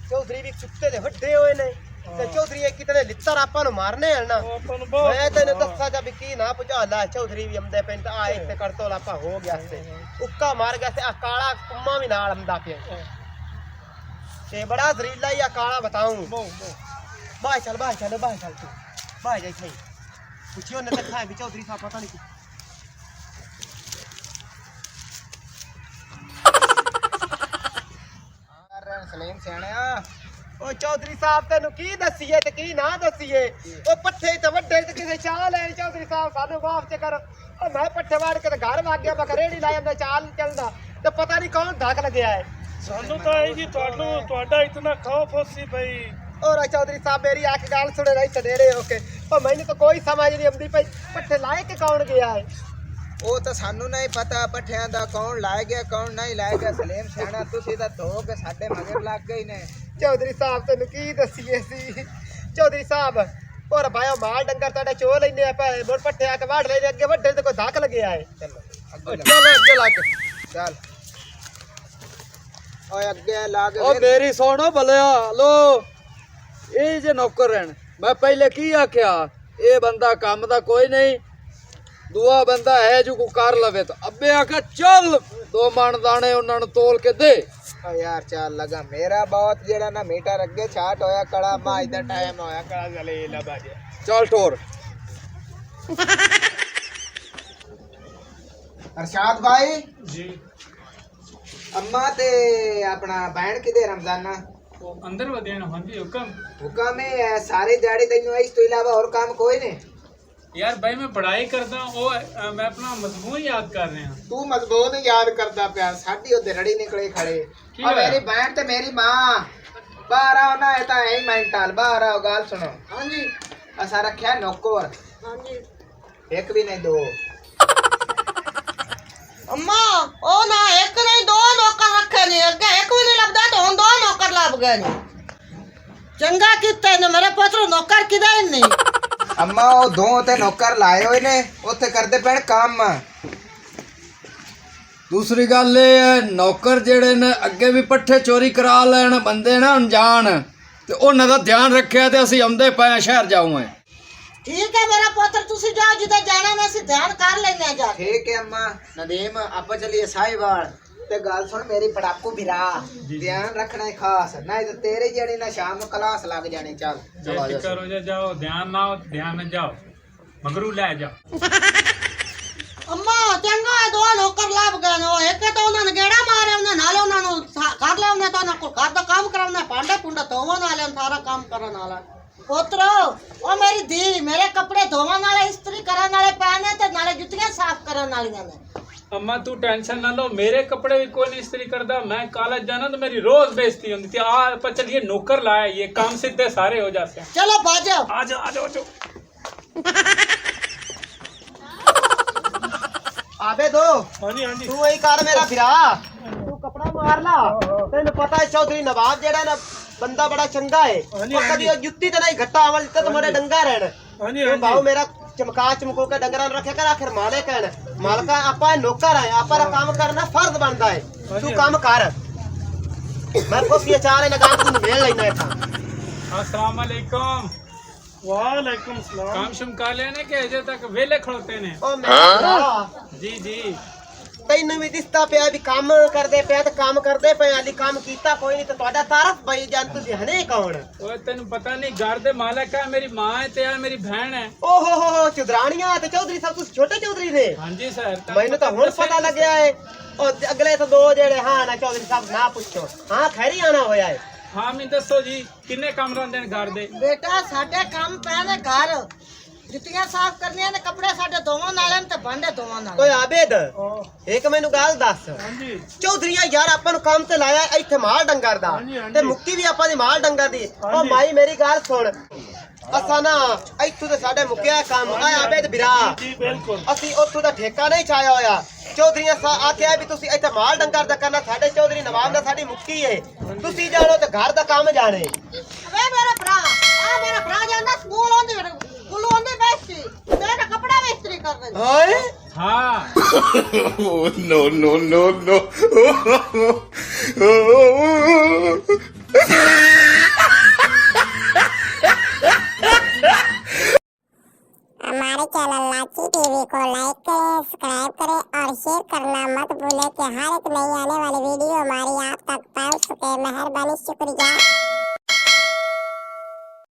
ਚੌਧਰੀ ਵੀ ਕੁੱਤੇ ਦੇ ਵੱਡੇ ਹੋਏ ਨੇ ਤੇ ਚੌਧਰੀ ਇਹ ਕਿਤਨੇ ਲਿੱਤਰ ਆਪਾਂ ਨੂੰ ਮਾਰਨੇ ਹਨ ਨਾ ਆਪਾਂ ਨੂੰ ਬਹੁਤ ਮੈਂ ਤੈਨੂੰ ਦੱਸਾਂ ਜਾ ਵੀ ਕੀ ਨਾ ਭੁਚਾਲਾ ਚੌਧਰੀ ਵੀ ਅੰਦੇ ਪਿੰਡ ਆ ਇੱਥੇ ਕਰਤੋਲ ਆਪਾਂ ਹੋ ਗਿਆ ਤੇ ਉੱਕਾ ਮਾਰ ਗਿਆ ਤੇ ਆ ਕਾਲਾ ਕੁੰਮਾ ਵੀ ਨਾਲ ਅੰਦਾ ਪਿਆ ਤੇ ਬੜਾ ਜ਼ਰੀਲਾ ਹੀ ਆ ਕਾਲਾ ਬਤਾਉਂ ਬਾਹਰ ਚੱਲ ਤੂੰ ਬਾਹਰ ਜਾ ਇੱਥੇ ਪੁੱਛਿਓ ਨੇ ਦੇਖਾ ਵੀ ਚੌਧਰੀ ਸਾਹਿਬ ਪਤਾ ਨਹੀਂ ਸਲੀਮ ਸਿਆਣਿਆ ਉਹ ਚੌਧਰੀ ਸਾਹਿਬ ਤੈਨੂੰ ਕੀ ਦੱਸੀਏ ਤੇ ਕੀ ਨਾ ਦੱਸੀਏ ਉਹ ਪੱਠੇ ਤੇ ਵੱਡੇ ਤੇ ਕਿਸੇ ਚਾਹ ਲੈਣ ਚੌਧਰੀ ਸਾਹਿਬ ਸਾਨੂੰ ਮਾਫ ਚ ਕਰ ਉਹ ਮੈਂ ਪੱਠੇ ਵਾੜ ਕੇ ਤੇ ਘਰ ਵਗ ਗਿਆ ਮੈਂ ਰੇੜੀ ਲਾਇਆ ਮੈਂ ਚਾਲ ਚੱਲਦਾ ਤੇ ਪਤਾ ਨਹੀਂ ਕੌਣ ਧੱਕ ਲੱਗਿਆ ਹੈ ਸਾਨੂੰ ਤਾਂ ਇਹ ਜੀ ਤੁਹਾਡਾ ਇਤਨਾ ਖੌਫ ਸੀ ਬਈ ਔਰ ਚੌਧਰੀ ਸਾਹਿਬ ਮੇਰੀ ਆ ਕੇ ਗੱਲ ਸੁਣੇ ਨਹੀਂ ਤੇ ਰਹੇ ਹੋ ਕੇ ਉਹ ਮੈਨੂੰ ਤਾਂ ਕੋਈ ਸਮਝ ਨਹੀਂ ਆਉਂਦੀ ਪਈ ਪੱਠੇ ਲਾਏ ਕਿ ਕੌਣ ਗਿਆ ਹੈ ਉਹ ਤਾਂ ਸਾਨੂੰ ਨਹੀਂ ਪਤਾ ਪੱਠਿਆਂ ਦਾ ਕੌਣ ਲਾਇਆ ਗਿਆ ਕੌਣ ਨਹੀਂ ਲਾਇਆ ਗਿਆ ਸਲੀਮ ਸਿਆਣਾ ਤੁਸੀਂ ਤਾਂ ਧੋ ਕੇ ਸਾਡੇ ਮਗਰ ਲੱਗ ਗਏ ਨੇ ਚੌਧਰੀ ਸਾਹਿਬ ਤੈਨੂੰ ਕੀ ਦੱਸੀਏ ਸੀ ਚੌਧਰੀ ਸਾਹਿਬ ਔਰ ਭਾਇਆ ਮਾਲ ਡੰਗਰ ਤੁਹਾਡਾ ਚੋ ਲੈਨੇ ਆ ਪਏ ਮੁੜ ਪੱਠੇ ਆ ਕੇ ਵਾੜ ਲੈਨੇ ਅੱਗੇ ਵੱਡੇ ਤੇ ਕੋਈ ਧੱਕ ਲੱਗਿਆ ਹੈ ਚਲੋ ਅੱਗੇ ਲੱਗ ਚੱਲ ਓਏ ਅੱਗੇ ਲੱਗ ਓ ਮੇਰੀ ਸੁਣੋ ਭਲਿਆ ਲੋ ਇਹ ਜੇ ਨੌਕਰ ਰਹਿਣ ਮੈਂ ਪਹਿਲੇ ਕੀ ਆਖਿਆ ਇਹ ਬੰਦਾ ਕੰਮ ਦਾ ਕੋਈ ਨਹੀਂ ਦੂਆ ਬੰਦਾ ਹੈ ਜੋ ਕੋ ਕਰ ਲਵੇ ਤਾਂ ਅੱਬੇ ਆਖਿਆ ਚੱਲ 2 ਮਣ ਦਾਣੇ ਉਹਨਾਂ ਨੂੰ ਤੋਲ ਕੇ ਦੇ ਓ ਯਾਰ ਚੱਲ ਲਗਾ ਮੇਰਾ ਬਹੁਤ ਜਿਹੜਾ ਨਾ ਮੀਟਰ ਅੱਗੇ ਛਾਟ ਹੋਇਆ ਕੜਾ ਬਾਜ ਦਾ ਟਾਈਮ ਹੋਇਆ ਕੜਾ ਜਲੇ ਲਾ ਬਾਜੇ ਚੱਲ ਠੋਰ ਅਰਸ਼ਾਦ ਭਾਈ ਜੀ ਅੰਮਾ ਤੇ ਆਪਣਾ ਭੈਣ ਕਿਦੇ ਰਮਜ਼ਾਨਾ ਉਹ ਅੰਦਰ ਵਧਿਆ ਨਾ ਹਾਂਜੀ ਹੁਕਮ ਹੈ ਸਾਰੇ ਦਿਹਾੜੀ ਤੈਨੂੰ ਇਸ ਤੋਂ ਇਲਾਵਾ ਹੋਰ ਕੰਮ ਕੋਈ ਨਹੀਂ ਯਾਰ ਭਾਈ ਮੈਂ ਪੜ੍ਹਾਈ ਕਰਦਾ ਉਹ ਮੈਂ ਆਪਣਾ ਮਜ਼ਮੂਨ ਯਾਦ ਕਰ ਰਿਹਾ ਤੂੰ ਮਜ਼ਬੂਤ ਯਾਦ ਕਰਦਾ ਪਿਆ ਸਾਡੀ ਉਹਦੇ ਰੜੀ ਨਿਕਲੇ ਖੜੇ ਕੀ ਔਰ ਹੋਇਆ? ਮੇਰੀ ਭੈਣ ਤੇ ਮੇਰੀ ਮਾਂ ਬਾਹਰ ਆਓ ਨਾ ਇਹ ਤਾਂ ਐ ਮੈਂਟਲ ਬਾਹਰ ਆਓ ਗੱਲ ਸੁਣੋ ਹਾਂਜੀ ਅਸਾਂ ਰੱਖਿਆ ਨੌਕਰ ਹਾਂਜੀ ਇੱਕ ਵੀ ਨਹੀਂ ਦੋ ਅੰਮਾ ਉਹ ਨਾ ਇੱਕ ਨਹੀਂ 2 ਨੌਕਰ ਰੱਖੇ ਨੇ ਅੱਗੇ ਇੱਕ ਵੀ ਨਹੀਂ ਲੱਭਦਾ ਤੇ ਹੁਣ 2 ਨੌਕਰ ਲੱਭ ਗਏ ਨੇ ਚੰਗਾ ਕੀਤਾ ਨੇ ਮੇਰੇ ਪੁੱਤ ਨੂੰ ਨੌਕਰ ਕਿਦਾ ਹੀ ਨਹੀਂ ਅੰਮਾ ਉਹ ਦੋ ਤੇ ਨੌਕਰ ਲਾਏ ਹੋਏ ਨੇ ਉੱਥੇ ਕਰਦੇ ਪੈਣ ਕੰਮ ਦੂਸਰੀ ਗੱਲ ਇਹ ਹੈ ਨੌਕਰ ਜਿਹੜੇ ਨੇ ਅੱਗੇ ਵੀ ਪੱਠੇ ਚੋਰੀ ਕਰਾ ਲੈਣ ਬੰਦੇ ਨਾ ਅਣਜਾਣ ਤੇ ਉਹਨਾਂ ਦਾ ਧਿਆਨ ਰੱਖਿਆ ਤੇ ਅਸੀਂ ਆਉਂਦੇ ਪਏ ਸ਼ਹਿਰ ਜਾਊਂਗੇ ਠੀਕ ਹੈ ਮੇਰਾ ਪੁੱਤਰ ਤੁਸੀਂ ਜਾਓ ਜਿੱਥੇ ਜਾਣਾ ਮੈਂ ਅਸੀਂ ਧਿਆਨ ਕਰ ਲੈਣੇ ਜਾ ਠੀਕ ਹੈ ਅੰਮਾ ਨਦੀਮ ਆਪਾਂ ਚਲੀਏ ਸਾहिवाल ਤੇ ਗੱਲ ਸੁਣ ਮੇਰੀ ਪੜਾਕੂ ਵੀਰਾ ਧਿਆਨ ਰੱਖਣਾ ਹੈ ਖਾਸ ਨਹੀਂ ਤੇ ਤੇਰੇ ਜਿਹੜੀ ਨਾ ਸ਼ਾਮ ਨੂੰ ਕਲਾਸ ਲੱਗ ਜਾਣੀ ਚੱਲ बेफिक्र हो जाओ ध्यान ना हो ध्यान न जाओ मगरू ले जाओ ਅੰਮਾ ਚੰਗਾ ਅੱਗੇ ਦੋ ਨੌਕਰ ਲੱਭ ਗਏ ਨੇ ਉਹ ਇੱਕ ਤਾਂ ਉਹਨਾਂ ਨੇ ਗੇੜਾ ਮਾਰਿਆ ਉਹਨੇ ਨਾਲੇ ਉਹਨਾਂ ਨੂੰ ਕਰ ਲਿਆ ਉਹਨੇ ਤਾਂ ਉਹਨਾਂ ਕੋਲ ਘਰ ਦਾ ਕੰਮ ਕਰਾਉਣਾ ਭਾਂਡੇ ਭੁੰਡੇ ਧੋਣ ਵਾਲੇ ਸਾਰਾ ਕੰਮ ਕਰਨ ਵਾਲਾ ਪੁੱਤਰੋ ਉਹ ਮੇਰੀ ਧੀ ਮੇਰੇ ਕੱਪੜੇ ਧੋਣ ਵਾਲੇ ਇਸਤਰੀ ਕਰਨ ਵਾਲੇ ਪੈਣੇ ਤੇ ਨਾਲੇ ਜੁੱਤੀਆਂ ਸਾਫ਼ ਕਰਨ ਵਾਲੀਆਂ ਨੇ अम्मा तू टेंशन ना लो मेरे कपड़े भी कोई नहीं इस्त्री करता मैं कॉलेज जाना तो मेरी रोज बेइज्जती होती थी पर चलिए नौकर लाया ये काम सीधे सारे हो जाते हैं चलो बाजो आ जाओ आ जाओ आबे दो हाँ जी हाँ जी तू यही कर मेरा फिरा तू कपड़ा मार ला तेन पता है चौधरी नवाब जेड़ा ना बंदा बड़ा चंगा है हाँ जी, और कभी जुत्ती ते नहीं घट्टा अमल ते तुम्हारे डंगा रहन हाँ जी हाँ भाऊ जी मेरा चमका चमको के डंगरा रखे कर आखिर माले कहन मालका आपा नौकर है आपा काम करना फर्ज बनता है तू काम कर मैं को ये चाह रहे ना काम तू मेल लेना था अस्सलाम वालेकुम वालेकुम सलाम काम शुम कर लेने के अजे तक वेले खड़ोते ने ओ मैं जी जी ਤੈਨੂੰ ਵੀ ਦਿਸਦਾ ਪਿਆ ਵੀ ਕੰਮ ਕਰਦੇ ਪਿਆ ਤੇ ਕੰਮ ਕਰਦੇ ਪਏ ਆਲੀ ਕੰਮ ਕੀਤਾ ਕੋਈ ਨਹੀਂ ਤੇ ਤੁਹਾਡਾ ਤਾਰਫ ਭਾਈ ਜਾਨ ਤੁਸੀਂ ਹਨੇ ਕੌਣ ओए तेन पता नहीं घर दे मालक है मेरी मां है ते मेरी बहन है ਓ ਹੋ ਚੁਦਰਾਣੀਆਂ ਤੇ ਚੌਧਰੀ ਸਾਹਿਬ ਤੁਸੀਂ ਛੋਟੇ ਚੌਧਰੀ ਨੇ हाँ जी सर ਮੈਨੂੰ ਤਾਂ ਹੁਣ ਪਤਾ ਲੱਗਿਆ ਏ ਉਹ ਅਗਲੇ ਤਾਂ ਦੋ ਜਿਹੜੇ ਹਾਂ ਨਾ ਚੌਧਰੀ ਸਾਹਿਬ ਨਾ ਪੁੱਛੋ ਹਾਂ ਖੈਰੀ ਆਣਾ ਹੋਇਆ ਏ हाँ मैं दसो जी किन्ने काम रहंदे ने घर दे ਬੇਟਾ ਸਾਡੇ ਕੰਮ ਪੈਣੇ ਘਰ ਜੁੱਤੀਆਂ ਸਾਫ਼ ਕਰਨੀਆਂ ਨੇ ਕੱਪੜੇ ਸਾਡੇ ਦੋਵਾਂ ਨਾਲੇ ਤੇ ਭਾਂਡੇ ਦੋਵਾਂ ਨਾਲ ਓਏ ਆਬੇਦ ਇੱਕ ਮੈਨੂੰ ਗੱਲ ਦੱਸ हाँ जी ਚੌਧਰੀਆਂ ਯਾਰ ਆਪਾਂ ਨੂੰ ਕੰਮ ਤੇ ਲਾਇਆ ਇੱਥੇ ਮਾਲ ਡੰਗਰ ਦਾ ਹਾਂਜੀ, ਹਾਂਜੀ। ਤੇ ਮੁੱਕੀ ਵੀ ਆਪਾਂ ਦੀ ਮਾਲ ਡੰਗਰ ਦੀ ਉਹ ਹਾਂਜੀ। ਮਾਈ ਮੇਰੀ ਗੱਲ ਸੁਣ ਅਸਾਂ ਨਾ ਇੱਥੋਂ ਤੇ ਸਾਡੇ ਮੁੱਕਿਆ ਕੰਮ ਆ ਆਬੇਦ ਬਿਰਾ जी बिल्कुल ਅਸੀਂ ਉੱਥੋਂ ਦਾ ਠੇਕਾ ਨਹੀਂ ਛਾਇਆ ਹੋਇਆ ਚੌਧਰੀਆਂ ਆਖਿਆ ਵੀ ਤੁਸੀਂ ਇੱਥੇ ਮਾਲ ਡੰਗਰ ਦਾ ਕਰਨਾ ਸਾਡੇ ਚੌਧਰੀ ਨਵਾਬ ਦਾ ਸਾਡੀ ਮੁੱਕੀ ਏ ਤੁਸੀਂ ਜਾਣੋ ਤੇ ਘਰ ਦਾ ਕੰਮ ਜਾਣੇ ਵੇ ਮੇਰਾ ਭਰਾ ਜਾਂਦਾ ਸਕੂਲ ਆਉਂਦੇ ਸਕੂਲ ਆਉਂਦੇ ਬੈਠੀ ਮੇਰਾ ਕੱਪੜਾ ਵੀ ਇਸਤਰੀ ਕਰ ਦੇ ਹਾਏ हाँ no no no no हमारे चैनल लाची टीवी को लाइक करें, सब्सक्राइब करें और शेयर करना मत भूलें कि हर एक नई आने वाली वीडियो हमारी आप तक पहुंच सके। मेहरबानी, शुक्रिया।